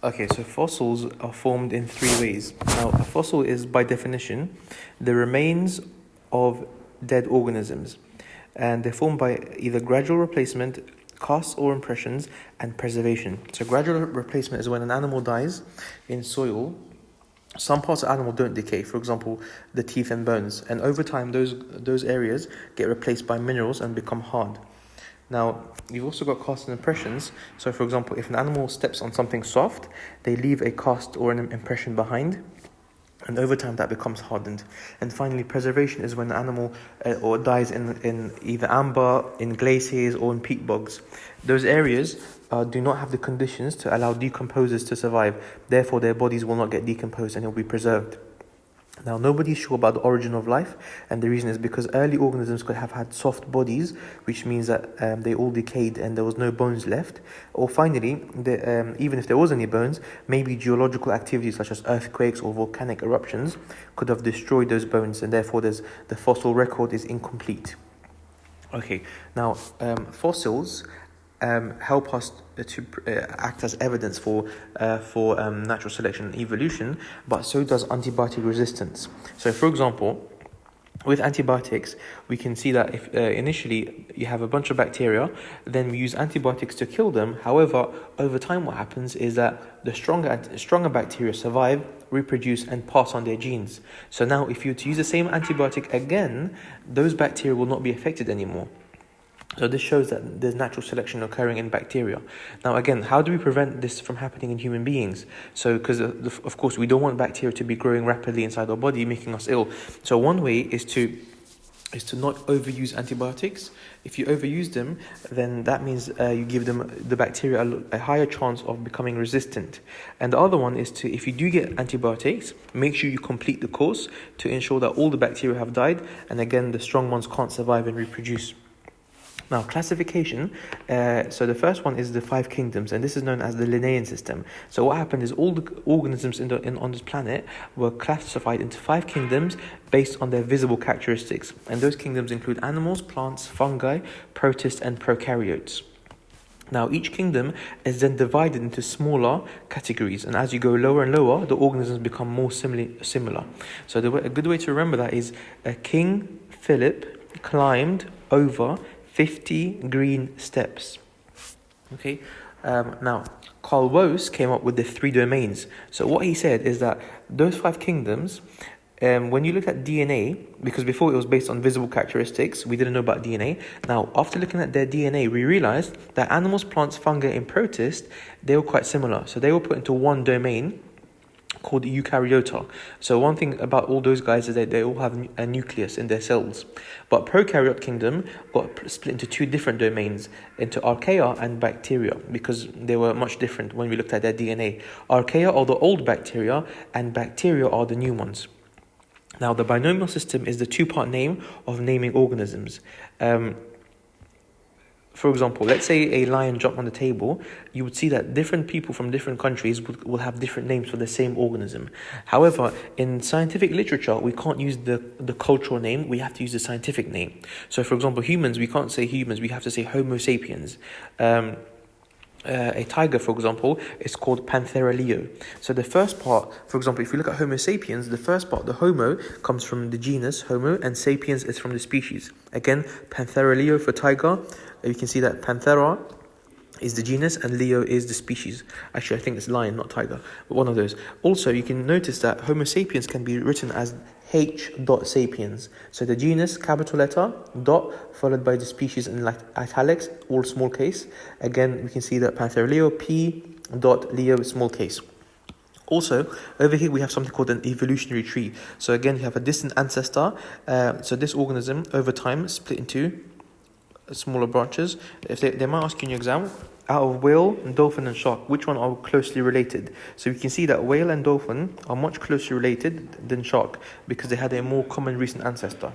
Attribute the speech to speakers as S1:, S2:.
S1: Okay, so fossils are formed in three ways. Now, a fossil is, by definition, the remains of dead organisms, and they're formed by either gradual replacement, casts or impressions, and preservation. So gradual replacement is when an animal dies in soil. Some parts of the animal don't decay, for example, the teeth and bones, and over time those areas get replaced by minerals and become hard. Now, you've also got casts and impressions. So, for example, if an animal steps on something soft, they leave a cast or an impression behind, and over time that becomes hardened. And finally, preservation is when an animal or dies in either amber, in glaciers, or in peat bogs. Those areas do not have the conditions to allow decomposers to survive. Therefore, their bodies will not get decomposed and it will be preserved. Now, nobody's sure about the origin of life, and the reason is because early organisms could have had soft bodies, which means that they all decayed and there was no bones left. Or finally, even if there was any bones, maybe geological activities such as earthquakes or volcanic eruptions could have destroyed those bones, and therefore the fossil record is incomplete. Okay, now fossils help us to act as evidence for natural selection and evolution, but so does antibiotic resistance. So, for example, with antibiotics, we can see that if initially you have a bunch of bacteria, then we use antibiotics to kill them. However, over time what happens is that the stronger bacteria survive, reproduce, and pass on their genes. So now if you were to use the same antibiotic again, those bacteria will not be affected anymore. So this shows that there's natural selection occurring in bacteria. Now again, how do we prevent this from happening in human beings? So because of course we don't want bacteria to be growing rapidly inside our body, making us ill. So one way is to not overuse antibiotics. If you overuse them, then that means you give the bacteria a higher chance of becoming resistant. And the other one is to, if you do get antibiotics, make sure you complete the course to ensure that all the bacteria have died, and again the strong ones can't survive and reproduce. Now, classification, so the first one is the 5 kingdoms, and this is known as the Linnaean system. So what happened is all the organisms on this planet were classified into 5 kingdoms based on their visible characteristics. And those kingdoms include animals, plants, fungi, protists, and prokaryotes. Now, each kingdom is then divided into smaller categories, and as you go lower and lower, the organisms become more similar. So a good way to remember that is King Philip climbed over 50 green steps. Okay, now Carl Woese came up with the 3 domains. So what he said is that those 5 kingdoms, when you look at DNA, because before it was based on visible characteristics, we didn't know about DNA. Now, after looking at their DNA, we realized that animals, plants, fungi, and protists, they were quite similar. So they were put into one domain called eukaryota. So one thing about all those guys is that they all have a nucleus in their cells. But prokaryote kingdom got split into 2 different domains, into archaea and bacteria, because they were much different when we looked at their DNA. Archaea are the old bacteria, and bacteria are the new ones. Now, the binomial system is the 2-part name of naming organisms. For example, let's say a lion jumped on the table, you would see that different people from different countries will have different names for the same organism. However, in scientific literature, we can't use the cultural name, we have to use the scientific name. So for example, humans, we can't say humans, we have to say Homo sapiens. A tiger, for example, is called Panthera leo. So the first part, for example, if you look at Homo sapiens, the first part, the Homo, comes from the genus Homo, and sapiens is from the species. Again, Panthera leo for tiger. You can see that Panthera is the genus and Leo is the species. Actually, I think it's lion, not tiger, but one of those. Also, you can notice that Homo sapiens can be written as H. sapiens. So the genus, capital letter, dot, followed by the species in italics, all small case. Again, we can see that Panthera leo, P. Leo, small case. Also, over here we have something called an evolutionary tree. So again, you have a distant ancestor. So this organism, over time, split into smaller branches. If they might ask you in your exam, out of whale, dolphin, and shark, which one are closely related? So we can see that whale and dolphin are much closer related than shark because they had a more common recent ancestor.